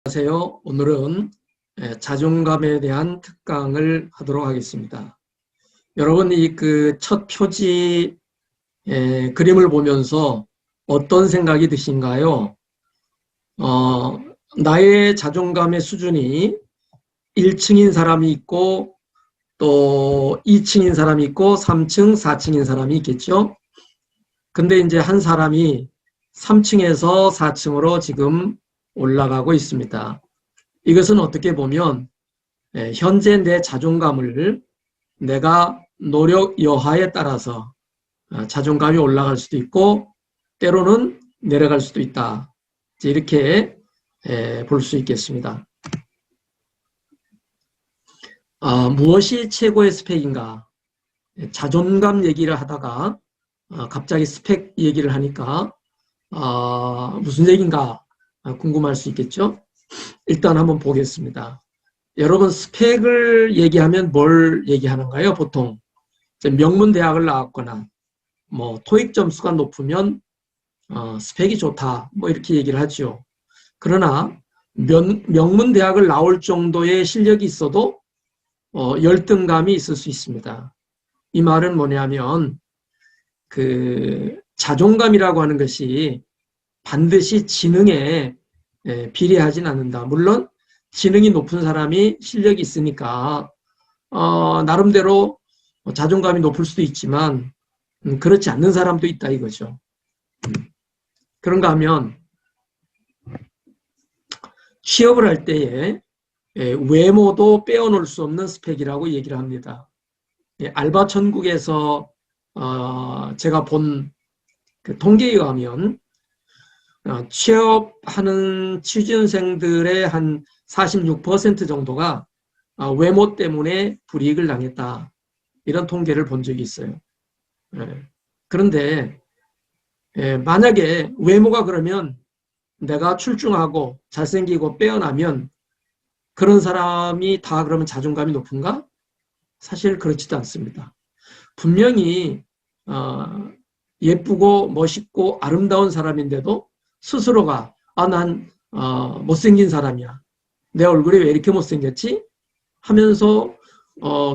안녕하세요. 오늘은 자존감에 대한 특강을 하도록 하겠습니다. 여러분, 이 첫 표지 그림을 보면서 어떤 생각이 드신가요? 나의 자존감의 수준이 1층인 사람이 있고 또 2층인 사람이 있고 3층, 4층인 사람이 있겠죠. 근데 이제 한 사람이 3층에서 4층으로 지금 올라가고 있습니다. 이것은 어떻게 보면 현재 내 자존감을 내가 노력 여하에 따라서 자존감이 올라갈 수도 있고 때로는 내려갈 수도 있다. 이렇게 볼 수 있겠습니다. 무엇이 최고의 스펙인가? 자존감 얘기를 하다가 갑자기 스펙 얘기를 하니까 무슨 얘기인가 궁금할 수 있겠죠? 일단 한번 보겠습니다. 여러분, 스펙을 얘기하면 뭘 얘기하는가요? 보통 명문 대학을 나왔거나 뭐 토익 점수가 높으면 스펙이 좋다 뭐 이렇게 얘기를 하죠. 그러나 명문 대학을 나올 정도의 실력이 있어도 열등감이 있을 수 있습니다. 이 말은 뭐냐면 자존감이라고 하는 것이 반드시 지능에 비례하진 않는다. 물론 지능이 높은 사람이 실력이 있으니까 나름대로 자존감이 높을 수도 있지만 그렇지 않는 사람도 있다 이거죠. 그런가 하면 취업을 할 때에 외모도 빼어놓을 수 없는 스펙이라고 얘기를 합니다. 알바 천국에서 제가 본 통계에 의하면 취업하는 취준생들의 한 46% 정도가 외모 때문에 불이익을 당했다. 이런 통계를 본 적이 있어요. 그런데 만약에 외모가 그러면 내가 출중하고 잘생기고 빼어나면 그런 사람이 다 그러면 자존감이 높은가? 사실 그렇지도 않습니다. 분명히 예쁘고 멋있고 아름다운 사람인데도 스스로가 난 못생긴 사람이야. 내 얼굴이 왜 이렇게 못생겼지? 하면서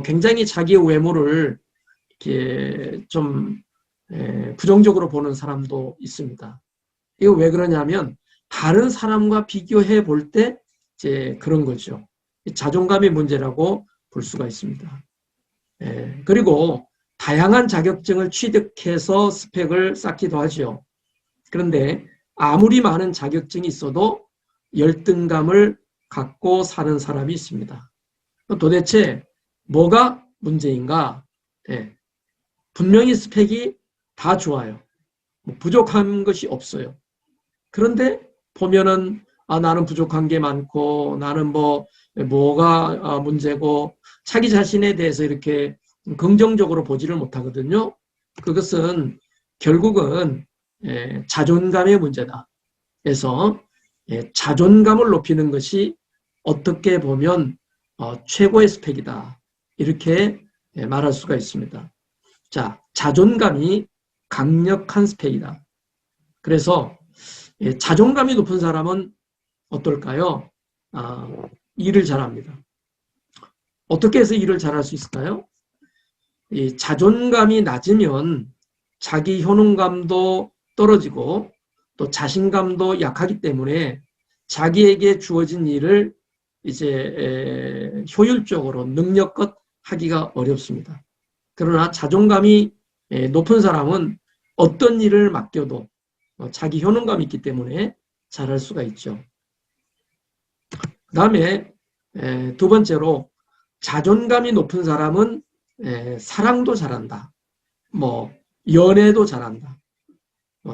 굉장히 자기의 외모를 이렇게 좀 부정적으로 보는 사람도 있습니다. 이거 왜 그러냐면 다른 사람과 비교해 볼 때 이제 그런 거죠. 자존감의 문제라고 볼 수가 있습니다. 그리고 다양한 자격증을 취득해서 스펙을 쌓기도 하죠. 그런데 아무리 많은 자격증이 있어도 열등감을 갖고 사는 사람이 있습니다. 도대체 뭐가 문제인가? 분명히 스펙이 다 좋아요. 부족한 것이 없어요. 그런데 보면은 나는 부족한 게 많고 나는 뭐가 문제고 자기 자신에 대해서 이렇게 긍정적으로 보지를 못하거든요. 그것은 결국은 자존감의 문제다. 그래서 자존감을 높이는 것이 어떻게 보면 최고의 스펙이다. 이렇게 말할 수가 있습니다. 자, 자존감이 강력한 스펙이다. 그래서 자존감이 높은 사람은 어떨까요? 일을 잘합니다. 어떻게 해서 일을 잘할 수 있을까요? 자존감이 낮으면 자기 효능감도 떨어지고 또 자신감도 약하기 때문에 자기에게 주어진 일을 이제 효율적으로 능력껏 하기가 어렵습니다. 그러나 자존감이 높은 사람은 어떤 일을 맡겨도 자기 효능감이 있기 때문에 잘할 수가 있죠. 그 다음에 두 번째로 자존감이 높은 사람은 사랑도 잘한다. 연애도 잘한다.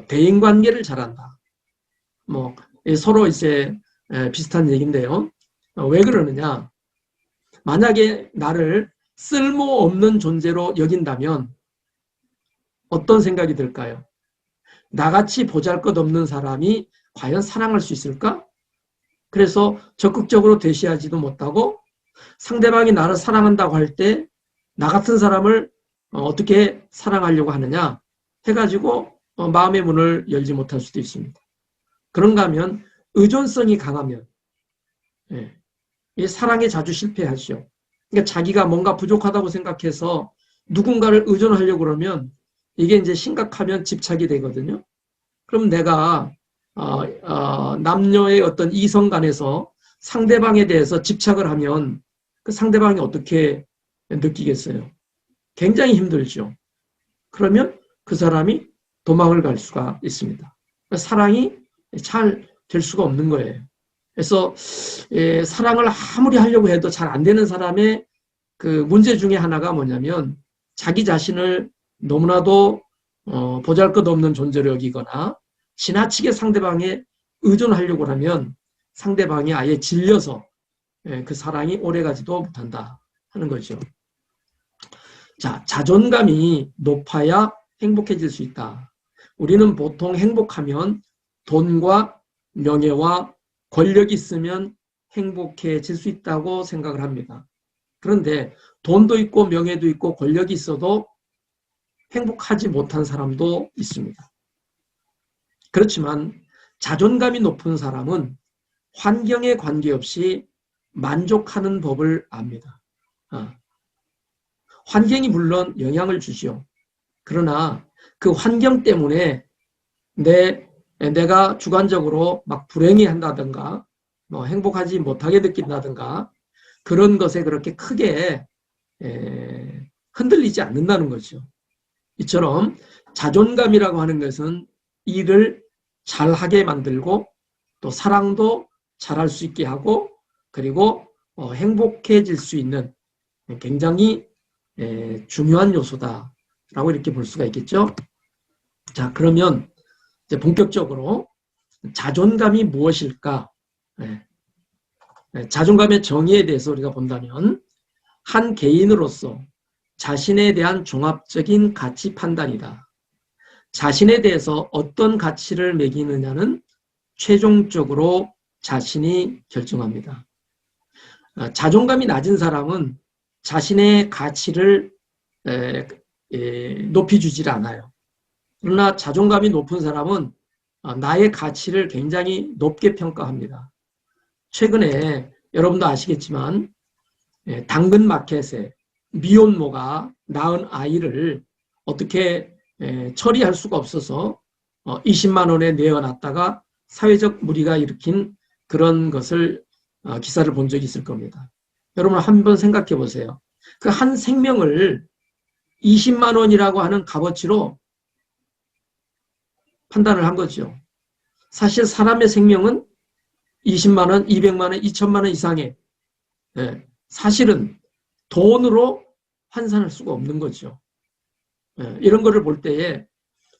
대인관계를 잘한다. 서로 이제 비슷한 얘기인데요. 왜 그러느냐? 만약에 나를 쓸모없는 존재로 여긴다면 어떤 생각이 들까요? 나같이 보잘것없는 사람이 과연 사랑할 수 있을까? 그래서 적극적으로 대시하지도 못하고 상대방이 나를 사랑한다고 할 때 나 같은 사람을 어떻게 사랑하려고 하느냐 해가지고 마음의 문을 열지 못할 수도 있습니다. 그런가 하면 의존성이 강하면 예. 이 사랑에 자주 실패하죠. 그러니까 자기가 뭔가 부족하다고 생각해서 누군가를 의존하려고 그러면 이게 이제 심각하면 집착이 되거든요. 그럼 내가 남녀의 어떤 이성 간에서 상대방에 대해서 집착을 하면 그 상대방이 어떻게 느끼겠어요? 굉장히 힘들죠. 그러면 그 사람이 도망을 갈 수가 있습니다. 사랑이 잘 될 수가 없는 거예요. 그래서 사랑을 아무리 하려고 해도 잘 안 되는 사람의 그 문제 중에 하나가 뭐냐면 자기 자신을 너무나도 보잘것없는 존재로 여기거나 지나치게 상대방에 의존하려고 하면 상대방이 아예 질려서 그 사랑이 오래가지도 못한다 하는 거죠. 자, 자존감이 높아야 행복해질 수 있다. 우리는 보통 행복하면 돈과 명예와 권력이 있으면 행복해질 수 있다고 생각을 합니다. 그런데 돈도 있고 명예도 있고 권력이 있어도 행복하지 못한 사람도 있습니다. 그렇지만 자존감이 높은 사람은 환경에 관계없이 만족하는 법을 압니다. 환경이 물론 영향을 주죠. 그러나 그 환경 때문에 내가 주관적으로 막 불행해한다든가 뭐 행복하지 못하게 느낀다든가 그런 것에 그렇게 크게 흔들리지 않는다는 거죠. 이처럼 자존감이라고 하는 것은 일을 잘하게 만들고 또 사랑도 잘할 수 있게 하고 그리고 행복해질 수 있는 굉장히 중요한 요소다라고 이렇게 볼 수가 있겠죠. 자, 그러면 이제 본격적으로 자존감이 무엇일까? 자존감의 정의에 대해서 우리가 본다면 한 개인으로서 자신에 대한 종합적인 가치 판단이다. 자신에 대해서 어떤 가치를 매기느냐는 최종적으로 자신이 결정합니다. 자존감이 낮은 사람은 자신의 가치를 높여주질 않아요. 그러나 자존감이 높은 사람은 나의 가치를 굉장히 높게 평가합니다. 최근에 여러분도 아시겠지만 당근마켓에 미혼모가 낳은 아이를 어떻게 처리할 수가 없어서 20만 원에 내어놨다가 사회적 물의가 일으킨 그런 것을 기사를 본 적이 있을 겁니다. 여러분 한번 생각해 보세요. 그 한 생명을 20만 원이라고 하는 값어치로 판단을 한 거죠. 사실 사람의 생명은 20만 원, 200만 원, 2천만 원 이상의 사실은 돈으로 환산할 수가 없는 거죠. 이런 거를 볼 때에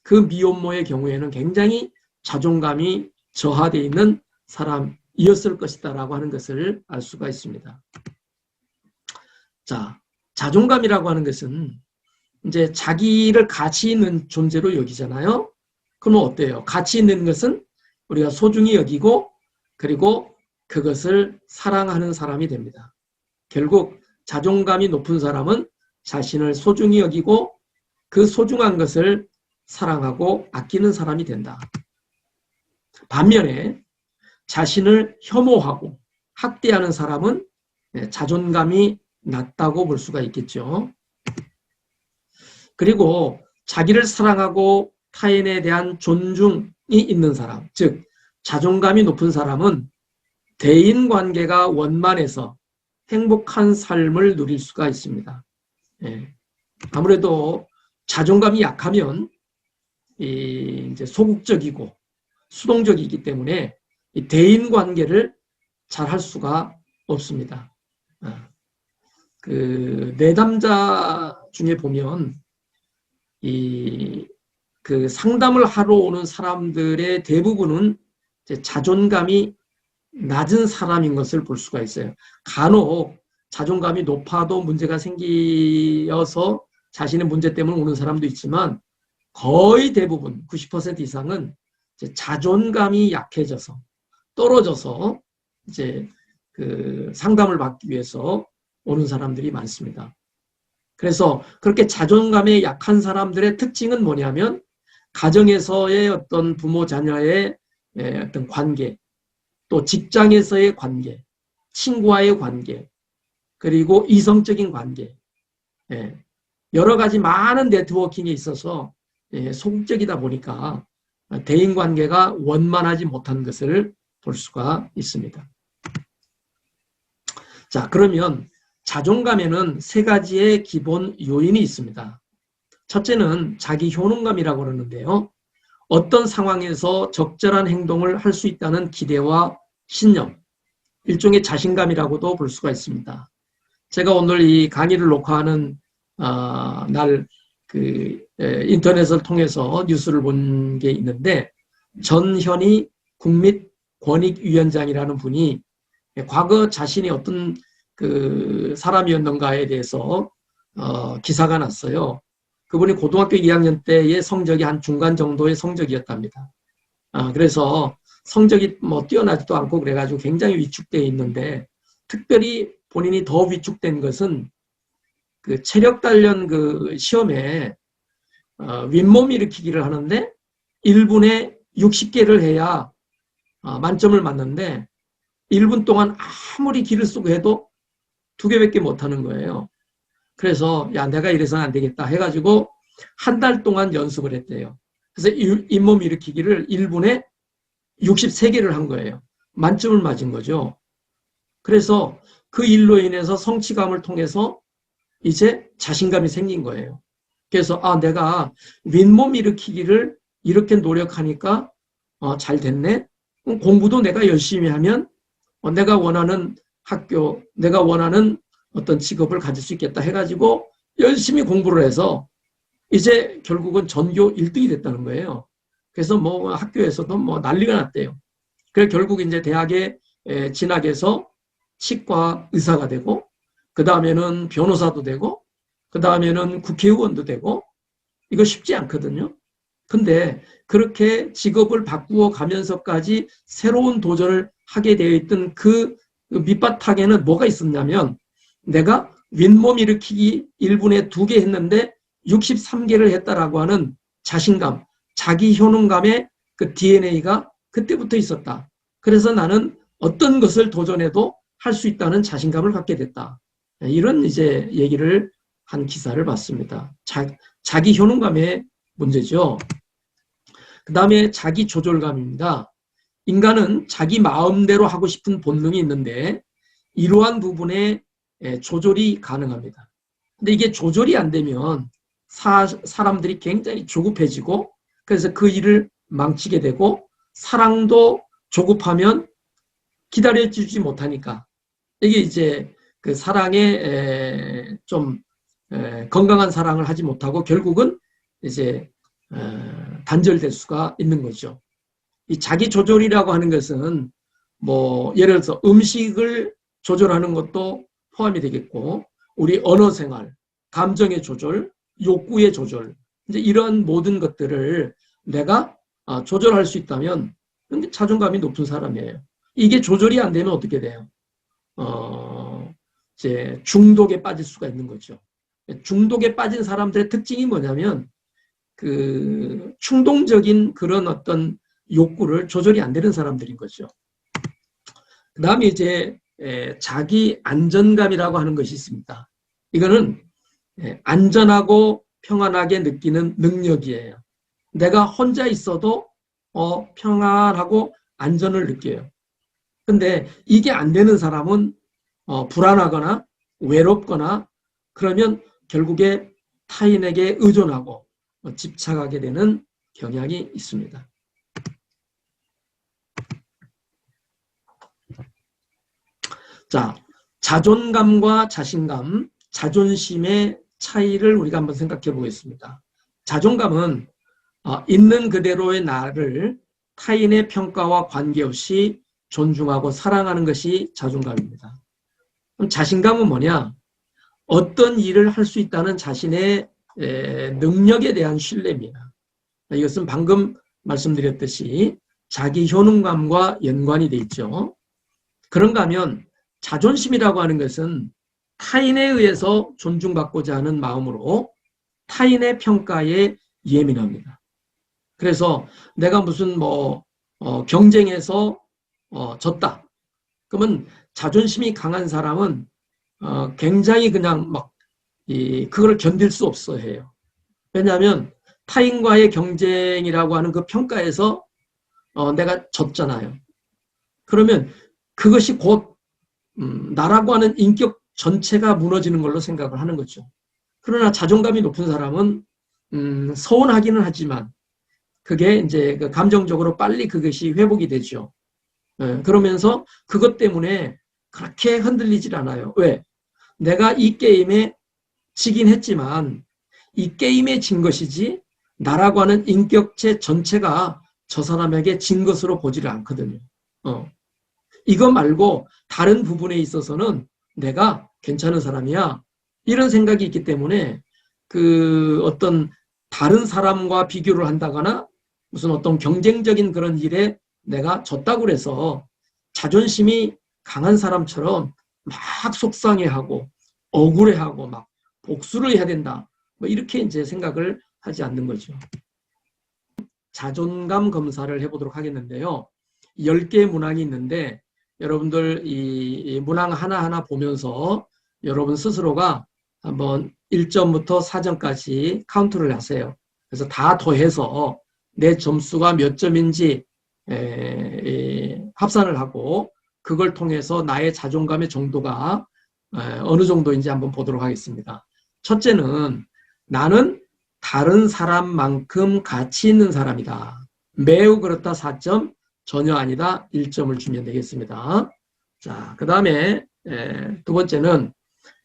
그 미혼모의 경우에는 굉장히 자존감이 저하되어 있는 사람이었을 것이다라고 하는 것을 알 수가 있습니다. 자, 자존감이라고 하는 것은 이제 자기를 가치 있는 존재로 여기잖아요. 그러면 어때요? 가치 있는 것은 우리가 소중히 여기고 그리고 그것을 사랑하는 사람이 됩니다. 결국 자존감이 높은 사람은 자신을 소중히 여기고 그 소중한 것을 사랑하고 아끼는 사람이 된다. 반면에 자신을 혐오하고 학대하는 사람은 자존감이 낮다고 볼 수가 있겠죠. 그리고 자기를 사랑하고 타인에 대한 존중이 있는 사람, 즉 자존감이 높은 사람은 대인관계가 원만해서 행복한 삶을 누릴 수가 있습니다. 아무래도 자존감이 약하면 이제 소극적이고 수동적이기 때문에 이 대인관계를 잘 할 수가 없습니다. 그 내담자 중에 보면 그 상담을 하러 오는 사람들의 대부분은 이제 자존감이 낮은 사람인 것을 볼 수가 있어요. 간혹 자존감이 높아도 문제가 생겨서 자신의 문제 때문에 오는 사람도 있지만 거의 대부분 90% 이상은 이제 자존감이 약해져서 떨어져서 이제 그 상담을 받기 위해서 오는 사람들이 많습니다. 그래서 그렇게 자존감이 약한 사람들의 특징은 뭐냐면 가정에서의 어떤 부모 자녀의 어떤 관계, 또 직장에서의 관계, 친구와의 관계, 그리고 이성적인 관계, 예, 여러 가지 많은 네트워킹에 있어서 소극적이다 보니까 대인관계가 원만하지 못한 것을 볼 수가 있습니다. 자, 그러면 자존감에는 세 가지의 기본 요인이 있습니다. 첫째는 자기 효능감이라고 그러는데요. 어떤 상황에서 적절한 행동을 할 수 있다는 기대와 신념, 일종의 자신감이라고도 볼 수가 있습니다. 제가 오늘 이 강의를 녹화하는 날 인터넷을 통해서 뉴스를 본 게 있는데, 전현희 국립권익위원장이라는 분이 과거 자신이 어떤 사람이었는가에 대해서 기사가 났어요. 그분이 고등학교 2학년 때의 성적이 한 중간 정도의 성적이었답니다. 그래서 성적이 뭐 뛰어나지도 않고 그래가지고 굉장히 위축되어 있는데, 특별히 본인이 더 위축된 것은 그 체력 단련 시험에 윗몸 일으키기를 하는데 1분에 60개를 해야 만점을 맞는데 1분 동안 아무리 기를 쓰고 해도 2개밖에 못하는 거예요. 그래서 야, 내가 이래서는 안 되겠다 해가지고 한 달 동안 연습을 했대요. 그래서 잇몸 일으키기를 1분에 63개를 한 거예요. 만점을 맞은 거죠. 그래서 그 일로 인해서 성취감을 통해서 이제 자신감이 생긴 거예요. 그래서 내가 윗몸 일으키기를 이렇게 노력하니까 잘 됐네. 공부도 내가 열심히 하면 내가 원하는 학교, 내가 원하는 어떤 직업을 가질 수 있겠다 해가지고 열심히 공부를 해서 이제 결국은 전교 1등이 됐다는 거예요. 그래서 뭐 학교에서도 뭐 난리가 났대요. 그래서 결국 이제 대학에 진학해서 치과 의사가 되고, 그 다음에는 변호사도 되고, 그 다음에는 국회의원도 되고, 이거 쉽지 않거든요. 근데 그렇게 직업을 바꾸어 가면서까지 새로운 도전을 하게 되어 있던 그 밑바탕에는 뭐가 있었냐면, 내가 윗몸 일으키기 1분에 2개 했는데 63개를 했다라고 하는 자신감, 자기 효능감의 그 DNA가 그때부터 있었다. 그래서 나는 어떤 것을 도전해도 할 수 있다는 자신감을 갖게 됐다. 이런 이제 얘기를 한 기사를 봤습니다. 자기 효능감의 문제죠. 그 다음에 자기 조절감입니다. 인간은 자기 마음대로 하고 싶은 본능이 있는데 이러한 부분에 조절이 가능합니다. 근데 이게 조절이 안 되면 사람들이 굉장히 조급해지고, 그래서 그 일을 망치게 되고, 사랑도 조급하면 기다려주지 못하니까, 이게 이제 그 사랑에 좀 건강한 사랑을 하지 못하고 결국은 이제 단절될 수가 있는 거죠. 이 자기 조절이라고 하는 것은 뭐 예를 들어서 음식을 조절하는 것도 포함이 되겠고, 우리 언어 생활, 감정의 조절, 욕구의 조절, 이제 이런 모든 것들을 내가 조절할 수 있다면 자존감이 높은 사람이에요. 이게 조절이 안 되면 어떻게 돼요? 이제 중독에 빠질 수가 있는 거죠. 중독에 빠진 사람들의 특징이 뭐냐면 그 충동적인 그런 어떤 욕구를 조절이 안 되는 사람들인 거죠. 그 다음에 이제 자기 안전감이라고 하는 것이 있습니다. 이거는 안전하고 평안하게 느끼는 능력이에요. 내가 혼자 있어도 평안하고 안전을 느껴요. 근데 이게 안 되는 사람은 불안하거나 외롭거나, 그러면 결국에 타인에게 의존하고 집착하게 되는 경향이 있습니다. 자, 자존감과 자신감, 자존심의 차이를 우리가 한번 생각해 보겠습니다. 자존감은 있는 그대로의 나를 타인의 평가와 관계없이 존중하고 사랑하는 것이 자존감입니다. 그럼 자신감은 뭐냐? 어떤 일을 할 수 있다는 자신의 능력에 대한 신뢰입니다. 이것은 방금 말씀드렸듯이 자기 효능감과 연관이 돼 있죠. 그런가 하면 자존심이라고 하는 것은 타인에 의해서 존중받고자 하는 마음으로 타인의 평가에 예민합니다. 그래서 내가 무슨 경쟁에서 졌다. 그러면 자존심이 강한 사람은 굉장히 그냥 막 그걸 견딜 수 없어 해요. 왜냐하면 타인과의 경쟁이라고 하는 그 평가에서 내가 졌잖아요. 그러면 그것이 곧 나라고 하는 인격 전체가 무너지는 걸로 생각을 하는 거죠. 그러나 자존감이 높은 사람은 서운하기는 하지만 그게 이제 감정적으로 빨리 그것이 회복이 되죠. 그러면서 그것 때문에 그렇게 흔들리질 않아요. 왜? 내가 이 게임에 지긴 했지만 이 게임에 진 것이지 나라고 하는 인격체 전체가 저 사람에게 진 것으로 보지를 않거든요. 이거 말고 다른 부분에 있어서는 내가 괜찮은 사람이야. 이런 생각이 있기 때문에 그 어떤 다른 사람과 비교를 한다거나 무슨 어떤 경쟁적인 그런 일에 내가 졌다고 해서 자존심이 강한 사람처럼 막 속상해하고 억울해하고 막 복수를 해야 된다. 뭐 이렇게 이제 생각을 하지 않는 거죠. 자존감 검사를 해보도록 하겠는데요. 10개의 문항이 있는데 여러분들 이 문항 하나하나 보면서 여러분 스스로가 한번 1점부터 4점까지 카운트를 하세요. 그래서 다 더해서 내 점수가 몇 점인지 합산을 하고 그걸 통해서 나의 자존감의 정도가 어느 정도인지 한번 보도록 하겠습니다. 첫째는 나는 다른 사람만큼 가치 있는 사람이다. 매우 그렇다 4점, 전혀 아니다 1점을 주면 되겠습니다. 자, 그 다음에 두 번째는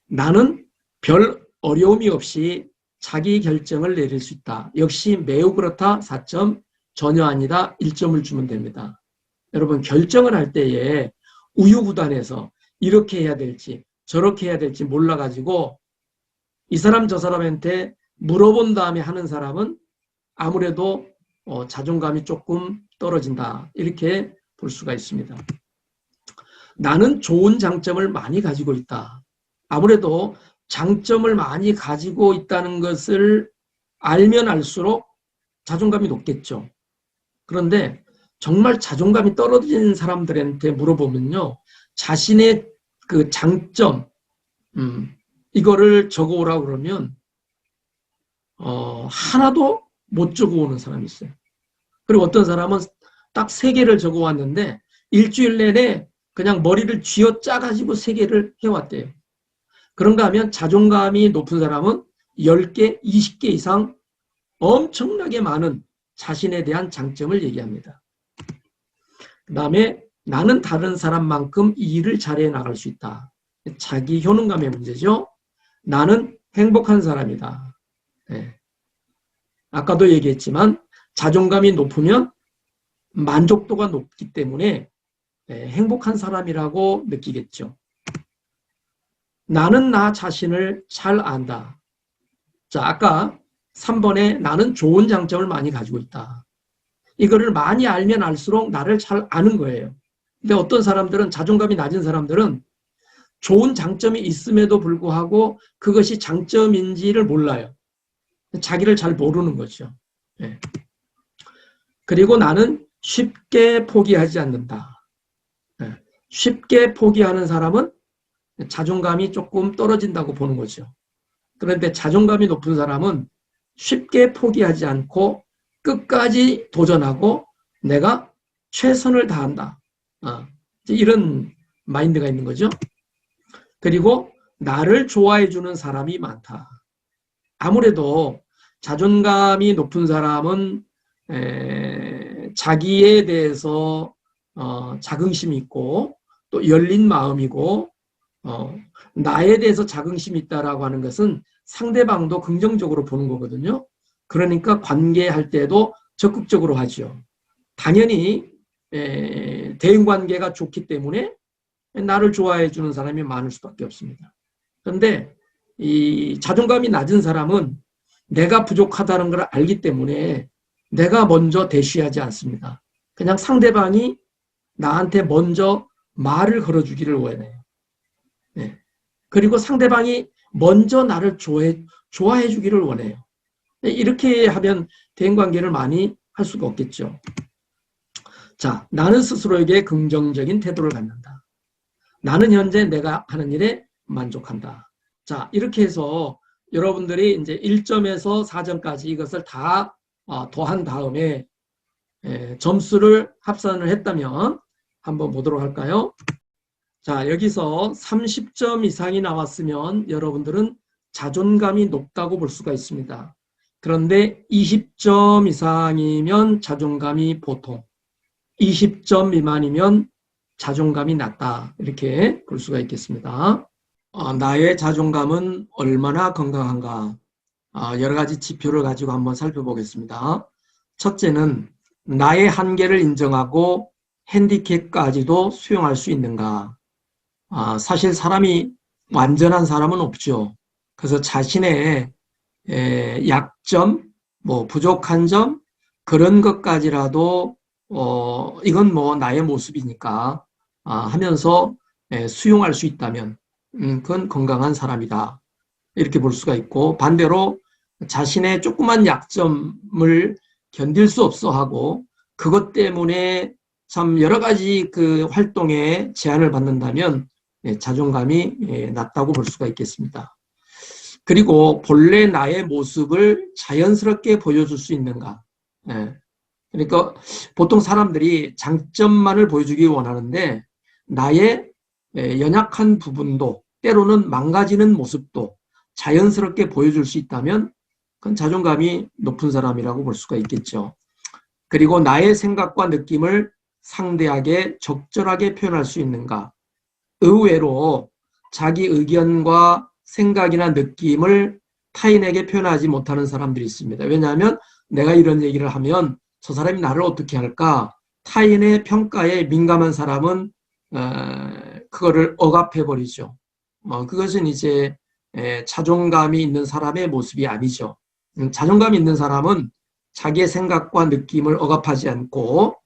나는 별 어려움이 없이 자기 결정을 내릴 수 있다. 역시 매우 그렇다 4점, 전혀 아니다 1점을 주면 됩니다. 여러분 결정을 할 때에 우유부단해서 이렇게 해야 될지 저렇게 해야 될지 몰라가지고 이 사람 저 사람한테 물어본 다음에 하는 사람은 아무래도 자존감이 조금 떨어진다. 이렇게 볼 수가 있습니다. 나는 좋은 장점을 많이 가지고 있다. 아무래도 장점을 많이 가지고 있다는 것을 알면 알수록 자존감이 높겠죠. 그런데 정말 자존감이 떨어지는 사람들한테 물어보면요. 자신의 그 장점, 이거를 적어오라고 그러면 하나도 못 적어오는 사람이 있어요. 그리고 어떤 사람은 딱 3개를 적어왔는데 일주일 내내 그냥 머리를 쥐어짜가지고 3개를 해왔대요. 그런가 하면 자존감이 높은 사람은 10개, 20개 이상 엄청나게 많은 자신에 대한 장점을 얘기합니다. 그 다음에 나는 다른 사람만큼 이 일을 잘해 나갈 수 있다. 자기 효능감의 문제죠. 나는 행복한 사람이다. 네. 아까도 얘기했지만 자존감이 높으면 만족도가 높기 때문에 행복한 사람이라고 느끼겠죠. 나는 나 자신을 잘 안다. 자, 아까 3번에 나는 좋은 장점을 많이 가지고 있다. 이거를 많이 알면 알수록 나를 잘 아는 거예요. 근데 어떤 사람들은 자존감이 낮은 사람들은 좋은 장점이 있음에도 불구하고 그것이 장점인지를 몰라요. 자기를 잘 모르는 거죠. 네. 그리고 나는 쉽게 포기하지 않는다. 네. 쉽게 포기하는 사람은 자존감이 조금 떨어진다고 보는 거죠. 그런데 자존감이 높은 사람은 쉽게 포기하지 않고 끝까지 도전하고 내가 최선을 다한다. 이런 마인드가 있는 거죠. 그리고 나를 좋아해 주는 사람이 많다. 아무래도 자존감이 높은 사람은 자기에 대해서 자긍심이 있고 또 열린 마음이고 나에 대해서 자긍심이 있다라고 하는 것은 상대방도 긍정적으로 보는 거거든요. 그러니까 관계할 때도 적극적으로 하죠. 당연히 대인관계가 좋기 때문에 나를 좋아해 주는 사람이 많을 수밖에 없습니다. 그런데 이 자존감이 낮은 사람은 내가 부족하다는 걸 알기 때문에 내가 먼저 대쉬하지 않습니다. 그냥 상대방이 나한테 먼저 말을 걸어주기를 원해요. 네. 그리고 상대방이 먼저 나를 좋아해 주기를 원해요. 이렇게 하면 대인관계를 많이 할 수가 없겠죠. 자, 나는 스스로에게 긍정적인 태도를 갖는다. 나는 현재 내가 하는 일에 만족한다. 자, 이렇게 해서 여러분들이 이제 1점에서 4점까지 이것을 다 더한 다음에 점수를 합산을 했다면 한번 보도록 할까요? 자, 여기서 30점 이상이 나왔으면 여러분들은 자존감이 높다고 볼 수가 있습니다. 그런데 20점 이상이면 자존감이 보통, 20점 미만이면 자존감이 낮다. 이렇게 볼 수가 있겠습니다. 나의 자존감은 얼마나 건강한가? 여러 가지 지표를 가지고 한번 살펴보겠습니다. 첫째는 나의 한계를 인정하고 핸디캡까지도 수용할 수 있는가? 사실 사람이 완전한 사람은 없죠. 그래서 자신의 약점, 부족한 점, 그런 것까지라도 이건 나의 모습이니까 하면서 수용할 수 있다면 그건 건강한 사람이다. 이렇게 볼 수가 있고, 반대로 자신의 조그만 약점을 견딜 수 없어 하고 그것 때문에 참 여러 가지 그 활동에 제한을 받는다면 자존감이 낮다고 볼 수가 있겠습니다. 그리고 본래 나의 모습을 자연스럽게 보여줄 수 있는가. 그러니까 보통 사람들이 장점만을 보여주기 원하는데 나의 연약한 부분도 때로는 망가지는 모습도 자연스럽게 보여줄 수 있다면 그건 자존감이 높은 사람이라고 볼 수가 있겠죠. 그리고 나의 생각과 느낌을 상대에게 적절하게 표현할 수 있는가. 의외로 자기 의견과 생각이나 느낌을 타인에게 표현하지 못하는 사람들이 있습니다. 왜냐하면 내가 이런 얘기를 하면 저 사람이 나를 어떻게 할까? 타인의 평가에 민감한 사람은 그거를 억압해버리죠. 그것은 이제 자존감이 있는 사람의 모습이 아니죠. 자존감이 있는 사람은 자기의 생각과 느낌을 억압하지 않고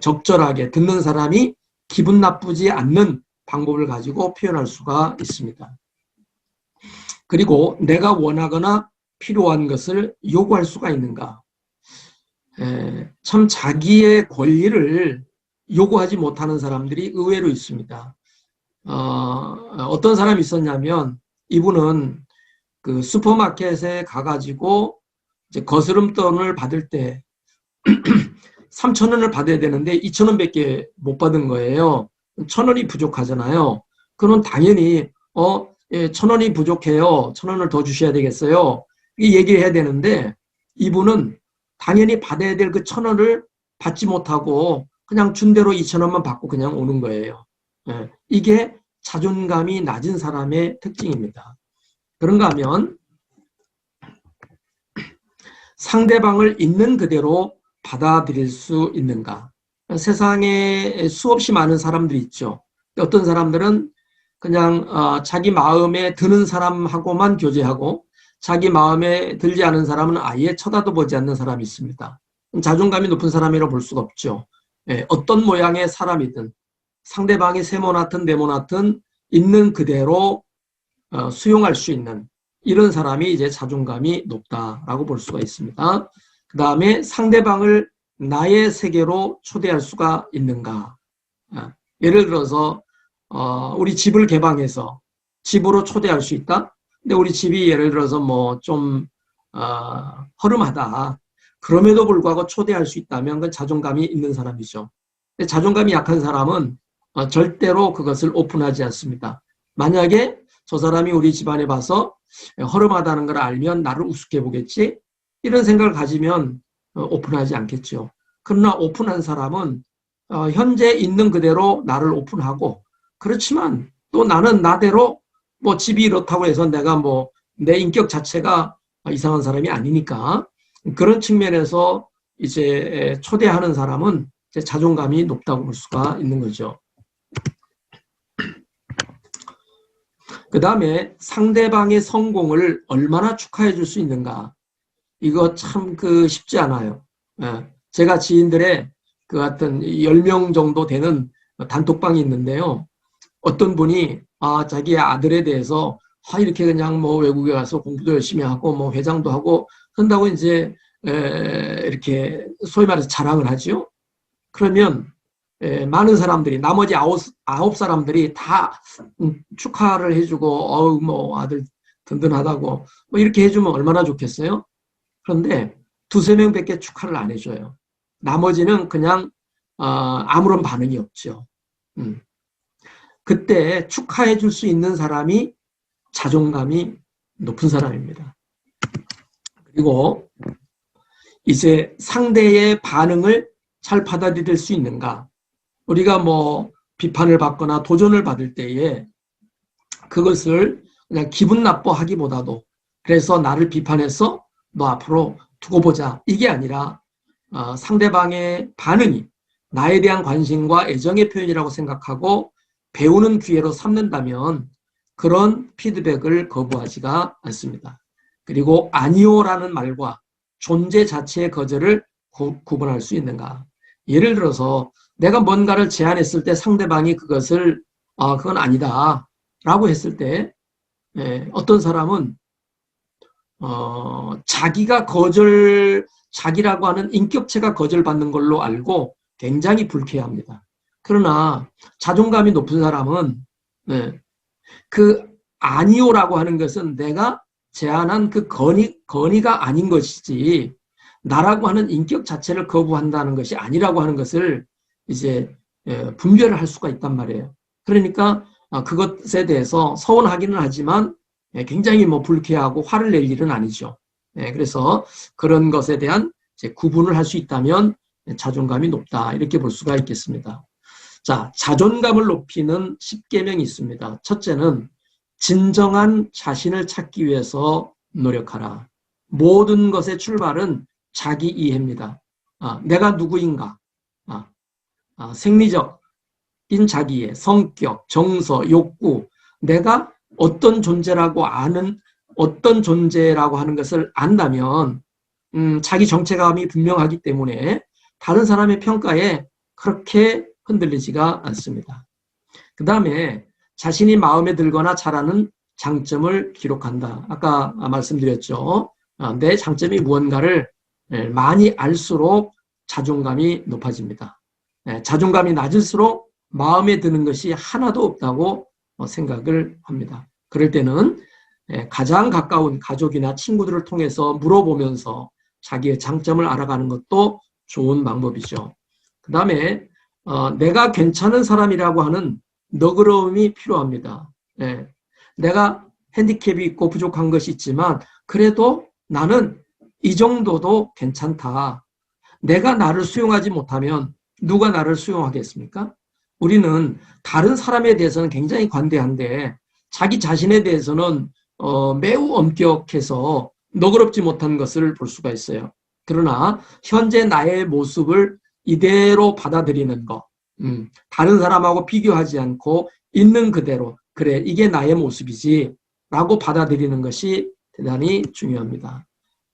적절하게 듣는 사람이 기분 나쁘지 않는 방법을 가지고 표현할 수가 있습니다. 그리고 내가 원하거나 필요한 것을 요구할 수가 있는가? 참 자기의 권리를 요구하지 못하는 사람들이 의외로 있습니다. 어떤 사람이 있었냐면 이분은 그 슈퍼마켓에 가가지고 이제 거스름돈을 받을 때 3,000원을 받아야 되는데 2,000원밖에 못 받은 거예요. 1,000원이 부족하잖아요. 그럼 당연히 1,000원이 부족해요. 1,000원을 더 주셔야 되겠어요. 이 얘기를 해야 되는데 이분은 당연히 받아야 될 그 1,000원을 받지 못하고 그냥 준 대로 2,000원만 받고 그냥 오는 거예요. 이게 자존감이 낮은 사람의 특징입니다. 그런가 하면 상대방을 있는 그대로 받아들일 수 있는가? 세상에 수없이 많은 사람들이 있죠. 어떤 사람들은 그냥 자기 마음에 드는 사람하고만 교제하고 자기 마음에 들지 않은 사람은 아예 쳐다도 보지 않는 사람이 있습니다. 자존감이 높은 사람이라고 볼 수가 없죠. 어떤 모양의 사람이든 상대방이 세모나든 네모나든 있는 그대로 수용할 수 있는 이런 사람이 이제 자존감이 높다라고 볼 수가 있습니다. 그 다음에 상대방을 나의 세계로 초대할 수가 있는가. 예를 들어서 우리 집을 개방해서 집으로 초대할 수 있다. 근데 우리 집이 예를 들어서 좀 허름하다. 그럼에도 불구하고 초대할 수 있다면 그건 자존감이 있는 사람이죠. 근데 자존감이 약한 사람은 절대로 그것을 오픈하지 않습니다. 만약에 저 사람이 우리 집안에 봐서 허름하다는 걸 알면 나를 우습게 보겠지? 이런 생각을 가지면 오픈하지 않겠죠. 그러나 오픈한 사람은 현재 있는 그대로 나를 오픈하고 그렇지만 또 나는 나대로 집이 이렇다고 해서 내가 내 인격 자체가 이상한 사람이 아니니까 그런 측면에서 이제 초대하는 사람은 이제 자존감이 높다고 볼 수가 있는 거죠. 그 다음에 상대방의 성공을 얼마나 축하해 줄 수 있는가. 이거 참 쉽지 않아요. 제가 지인들의 그 같은 10명 정도 되는 단톡방이 있는데요. 어떤 분이 자기 아들에 대해서 이렇게 그냥 외국에 가서 공부도 열심히 하고 회장도 하고 한다고 이제 이렇게 소위 말해서 자랑을 하죠. 그러면 많은 사람들이 나머지 아홉 사람들이 다 축하를 해주고 어우 뭐 아들 든든하다고 뭐 이렇게 해주면 얼마나 좋겠어요? 그런데 두세 명밖에 축하를 안 해줘요. 나머지는 그냥 아무런 반응이 없죠. 그때 축하해 줄 수 있는 사람이 자존감이 높은 사람입니다. 그리고 이제 상대의 반응을 잘 받아들일 수 있는가? 우리가 뭐 비판을 받거나 도전을 받을 때에 그것을 그냥 기분 나빠하기보다도 그래서 나를 비판해서 너 앞으로 두고 보자 이게 아니라 상대방의 반응이 나에 대한 관심과 애정의 표현이라고 생각하고 배우는 기회로 삼는다면 그런 피드백을 거부하지가 않습니다. 그리고 아니요라는 말과 존재 자체의 거절을 구분할 수 있는가. 예를 들어서 내가 뭔가를 제안했을 때 상대방이 그것을 그건 아니다 라고 했을 때 어떤 사람은 자기라고 하는 인격체가 거절받는 걸로 알고 굉장히 불쾌합니다. 그러나 자존감이 높은 사람은 그 아니오라고 하는 것은 내가 제안한 그 건의가 아닌 것이지 나라고 하는 인격 자체를 거부한다는 것이 아니라고 하는 것을 이제 분별을 할 수가 있단 말이에요. 그러니까 그것에 대해서 서운하기는 하지만 굉장히 뭐 불쾌하고 화를 낼 일은 아니죠. 그래서 그런 것에 대한 이제 구분을 할 수 있다면 자존감이 높다 이렇게 볼 수가 있겠습니다. 자, 자존감을 높이는 10계명이 있습니다. 첫째는 진정한 자신을 찾기 위해서 노력하라. 모든 것의 출발은 자기 이해입니다. 내가 누구인가? 생리적인 자기의 성격, 정서, 욕구, 내가 어떤 존재라고 하는 것을 안다면 자기 정체감이 분명하기 때문에 다른 사람의 평가에 그렇게 흔들리지가 않습니다. 그 다음에 자신이 마음에 들거나 잘하는 장점을 기록한다. 아까 말씀드렸죠. 내 장점이 무언가를 많이 알수록 자존감이 높아집니다. 자존감이 낮을수록 마음에 드는 것이 하나도 없다고 생각을 합니다. 그럴 때는 가장 가까운 가족이나 친구들을 통해서 물어보면서 자기의 장점을 알아가는 것도 좋은 방법이죠. 그 다음에 내가 괜찮은 사람이라고 하는 너그러움이 필요합니다. 내가 핸디캡이 있고 부족한 것이 있지만 그래도 나는 이 정도도 괜찮다. 내가 나를 수용하지 못하면 누가 나를 수용하겠습니까? 우리는 다른 사람에 대해서는 굉장히 관대한데 자기 자신에 대해서는 매우 엄격해서 너그럽지 못한 것을 볼 수가 있어요. 그러나 현재 나의 모습을 이대로 받아들이는 것, 다른 사람하고 비교하지 않고 있는 그대로 그래 이게 나의 모습이지 라고 받아들이는 것이 대단히 중요합니다.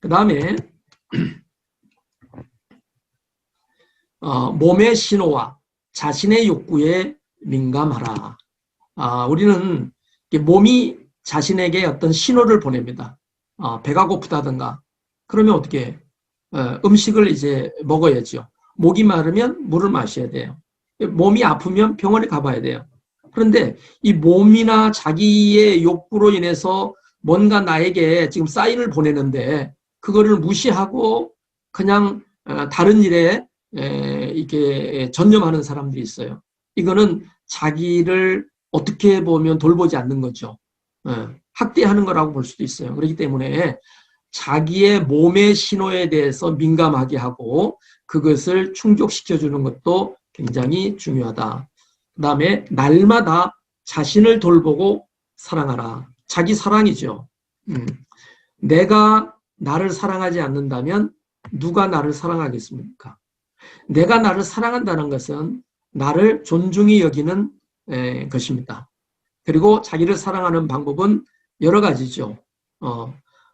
그 다음에 몸의 신호와 자신의 욕구에 민감하라. 우리는 몸이 자신에게 어떤 신호를 보냅니다. 배가 고프다든가 그러면 어떻게 해요? 음식을 이제 먹어야죠. 목이 마르면 물을 마셔야 돼요. 몸이 아프면 병원에 가봐야 돼요. 그런데 이 몸이나 자기의 욕구로 인해서 뭔가 나에게 지금 사인을 보내는데 그거를 무시하고 그냥 다른 일에 이렇게 전념하는 사람들이 있어요. 이거는 자기를 어떻게 보면 돌보지 않는 거죠. 학대하는 거라고 볼 수도 있어요. 그렇기 때문에 자기의 몸의 신호에 대해서 민감하게 하고 그것을 충족시켜주는 것도 굉장히 중요하다. 그 다음에 날마다 자신을 돌보고 사랑하라. 자기 사랑이죠. 내가 나를 사랑하지 않는다면 누가 나를 사랑하겠습니까? 내가 나를 사랑한다는 것은 나를 존중히 여기는 것입니다. 그리고 자기를 사랑하는 방법은 여러 가지죠.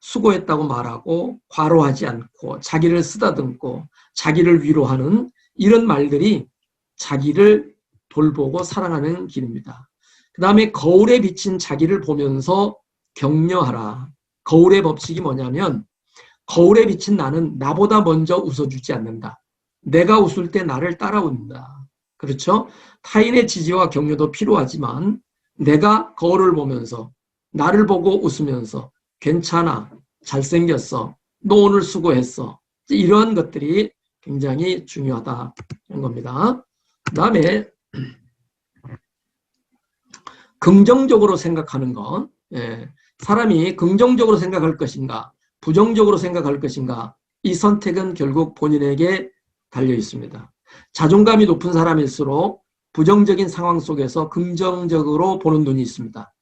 수고했다고 말하고 과로하지 않고 자기를 쓰다듬고 자기를 위로하는 이런 말들이 자기를 돌보고 사랑하는 길입니다. 그 다음에 거울에 비친 자기를 보면서 격려하라. 거울의 법칙이 뭐냐면 거울에 비친 나는 나보다 먼저 웃어주지 않는다. 내가 웃을 때 나를 따라 웃는다. 그렇죠? 타인의 지지와 격려도 필요하지만 내가 거울을 보면서 나를 보고 웃으면서 괜찮아, 잘생겼어, 너 오늘 수고했어. 이러한 것들이 굉장히 중요하다는 겁니다. 그 다음에 긍정적으로 생각하는 것. 사람이 긍정적으로 생각할 것인가, 부정적으로 생각할 것인가, 이 선택은 결국 본인에게 달려 있습니다. 자존감이 높은 사람일수록 부정적인 상황 속에서 긍정적으로 보는 눈이 있습니다.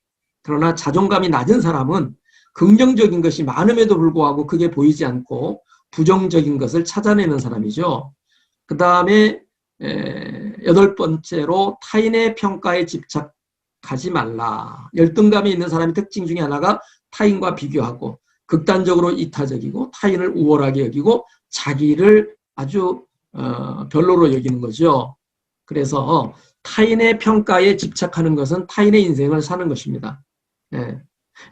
그러나 자존감이 낮은 사람은 긍정적인 것이 많음에도 불구하고 그게 보이지 않고 부정적인 것을 찾아내는 사람이죠. 그 다음에 8번째로 타인의 평가에 집착하지 말라. 열등감이 있는 사람의 특징 중에 하나가 타인과 비교하고 극단적으로 이타적이고 타인을 우월하게 여기고 자기를 아주 별로로 여기는 거죠. 그래서 타인의 평가에 집착하는 것은 타인의 인생을 사는 것입니다.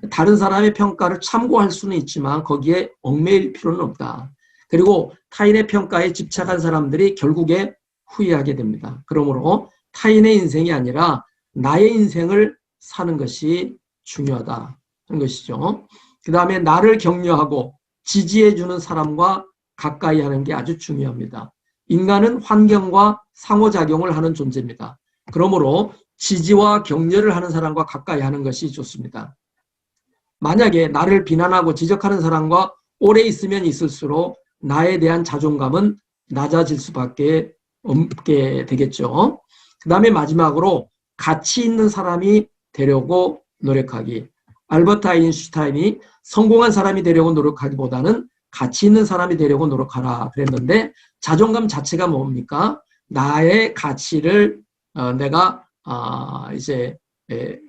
다른 사람의 평가를 참고할 수는 있지만 거기에 얽매일 필요는 없다. 그리고 타인의 평가에 집착한 사람들이 결국에 후회하게 됩니다. 그러므로 타인의 인생이 아니라 나의 인생을 사는 것이 중요하다는 것이죠. 그 다음에 나를 격려하고 지지해주는 사람과 가까이 하는 게 아주 중요합니다. 인간은 환경과 상호작용을 하는 존재입니다. 그러므로 지지와 격려를 하는 사람과 가까이 하는 것이 좋습니다. 만약에 나를 비난하고 지적하는 사람과 오래 있으면 있을수록 나에 대한 자존감은 낮아질 수밖에 없게 되겠죠. 그 다음에 마지막으로 가치 있는 사람이 되려고 노력하기. 알버트 아인슈타인이 성공한 사람이 되려고 노력하기보다는 가치 있는 사람이 되려고 노력하라 그랬는데 자존감 자체가 뭡니까? 나의 가치를 내가 이제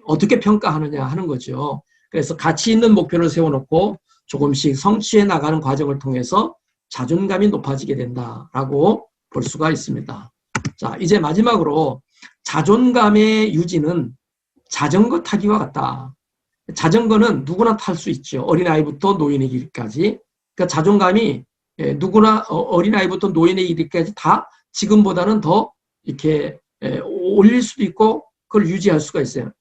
어떻게 평가하느냐 하는 거죠. 그래서 가치 있는 목표를 세워놓고 조금씩 성취해 나가는 과정을 통해서 자존감이 높아지게 된다라고 볼 수가 있습니다. 자, 이제 마지막으로 자존감의 유지는 자전거 타기와 같다. 자전거는 누구나 탈 수 있죠. 어린아이부터 노인에 이르기까지. 그러니까 자존감이 누구나 어린아이부터 노인에 이르기까지 다 지금보다는 더 이렇게 올릴 수도 있고 그걸 유지할 수가 있어요.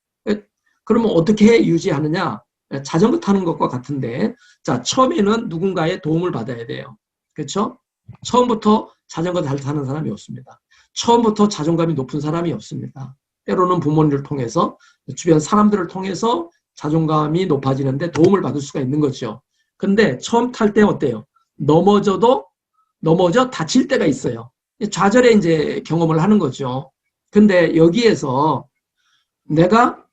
그러면 어떻게 유지하느냐? 자전거 타는 것과 같은데, 자, 처음에는 누군가의 도움을 받아야 돼요. 그렇죠? 처음부터 자전거 잘 타는 사람이 없습니다. 처음부터 자존감이 높은 사람이 없습니다. 때로는 부모님을 통해서, 주변 사람들을 통해서 자존감이 높아지는데 도움을 받을 수가 있는 거죠. 근데 처음 탈 때 어때요? 넘어져 다칠 때가 있어요. 좌절의 이제 경험을 하는 거죠. 근데 여기에서 내가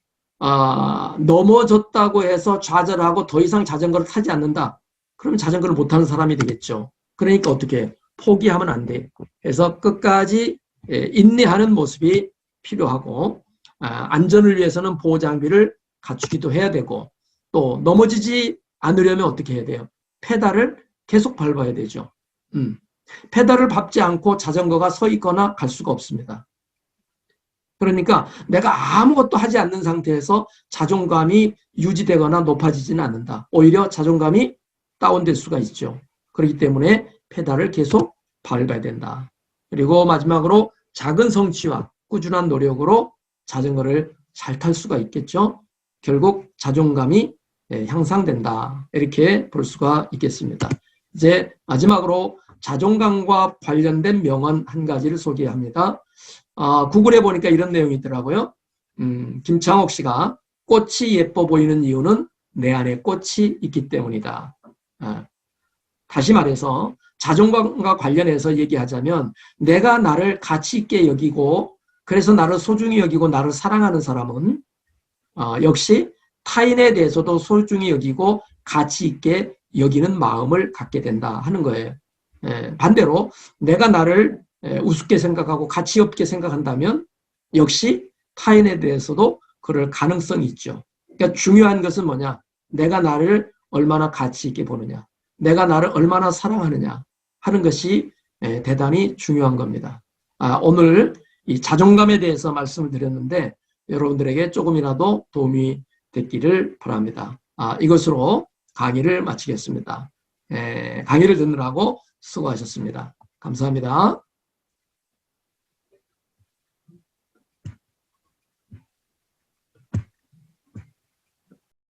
넘어졌다고 해서 좌절하고 더 이상 자전거를 타지 않는다. 그럼 자전거를 못 타는 사람이 되겠죠. 그러니까 어떻게 포기하면 안 돼. 그래서 끝까지 인내하는 모습이 필요하고 안전을 위해서는 보호 장비를 갖추기도 해야 되고 또 넘어지지 않으려면 어떻게 해야 돼요? 페달을 계속 밟아야 되죠. 페달을 밟지 않고 자전거가 서 있거나 갈 수가 없습니다. 그러니까 내가 아무것도 하지 않는 상태에서 자존감이 유지되거나 높아지지는 않는다. 오히려 자존감이 다운될 수가 있죠. 그렇기 때문에 페달을 계속 밟아야 된다. 그리고 마지막으로 작은 성취와 꾸준한 노력으로 자전거를 잘 탈 수가 있겠죠. 결국 자존감이 향상된다. 이렇게 볼 수가 있겠습니다. 이제 마지막으로 자존감과 관련된 명언 한 가지를 소개합니다. 구글에 보니까 이런 내용이 있더라고요. 김창옥 씨가 꽃이 예뻐 보이는 이유는 내 안에 꽃이 있기 때문이다. 다시 말해서 자존감과 관련해서 얘기하자면 내가 나를 가치 있게 여기고 그래서 나를 소중히 여기고 나를 사랑하는 사람은 역시 타인에 대해서도 소중히 여기고 가치 있게 여기는 마음을 갖게 된다 하는 거예요. 반대로 내가 나를 우습게 생각하고 가치 없게 생각한다면 역시 타인에 대해서도 그럴 가능성이 있죠. 그러니까 중요한 것은 뭐냐? 내가 나를 얼마나 가치 있게 보느냐, 내가 나를 얼마나 사랑하느냐 하는 것이 대단히 중요한 겁니다. 오늘 이 자존감에 대해서 말씀을 드렸는데 여러분들에게 조금이라도 도움이 됐기를 바랍니다. 이것으로 강의를 마치겠습니다. 강의를 듣느라고 수고하셨습니다. 감사합니다.